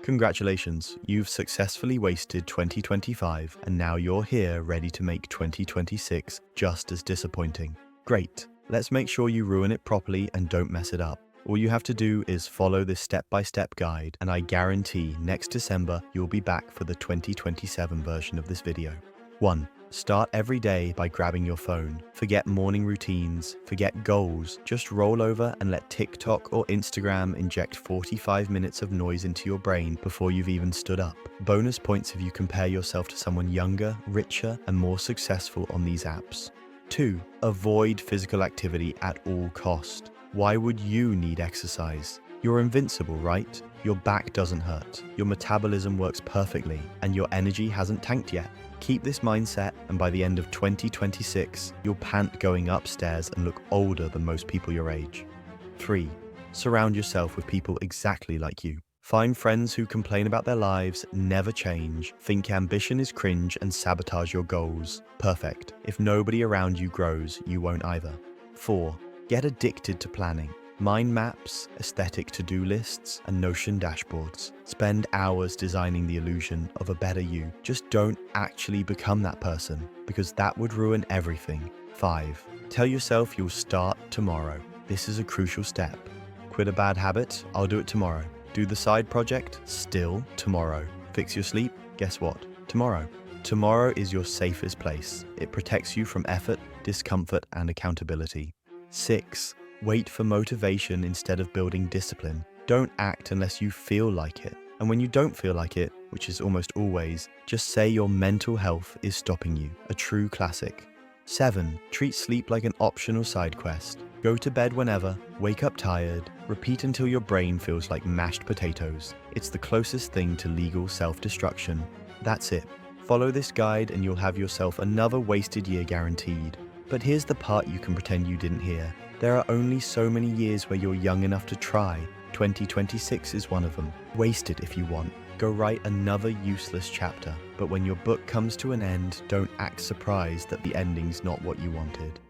Congratulations, you've successfully wasted 2025 and now you're here ready to make 2026 just as disappointing. Great, let's make sure you ruin it properly and don't mess it up. All you have to do is follow this step-by-step guide and I guarantee next December you'll be back for the 2027 version of this video. 1. Start every day by grabbing your phone. Forget morning routines, forget goals. Just roll over and let TikTok or Instagram inject 45 minutes of noise into your brain before you've even stood up. Bonus points if you compare yourself to someone younger, richer, and more successful on these apps. 2. Avoid physical activity at all cost. Why would you need exercise? You're invincible, right? Your back doesn't hurt, your metabolism works perfectly, and your energy hasn't tanked yet. Keep this mindset, and by the end of 2026, you'll pant going upstairs and look older than most people your age. 3. Surround yourself with people exactly like you. Find friends who complain about their lives, never change, think ambition is cringe, and sabotage your goals. Perfect. If nobody around you grows, you won't either. 4. Get addicted to planning. Mind maps, aesthetic to-do lists, and Notion dashboards. Spend hours designing the illusion of a better you. Just don't actually become that person, because that would ruin everything. 5. Tell yourself you'll start tomorrow. This is a crucial step. Quit a bad habit? I'll do it tomorrow. Do the side project? Still tomorrow. Fix your sleep? Guess what? Tomorrow. Tomorrow is your safest place. It protects you from effort, discomfort, and accountability. 6. Wait for motivation instead of building discipline. Don't act unless you feel like it. And when you don't feel like it, which is almost always, just say your mental health is stopping you. A true classic. 7. Treat sleep like an optional side quest. Go to bed whenever, wake up tired, repeat until your brain feels like mashed potatoes. It's the closest thing to legal self-destruction. That's it. Follow this guide and you'll have yourself another wasted year guaranteed. But here's the part you can pretend you didn't hear. There are only so many years where you're young enough to try. 2026 is one of them. Waste it if you want. Go write another useless chapter. But when your book comes to an end, don't act surprised that the ending's not what you wanted.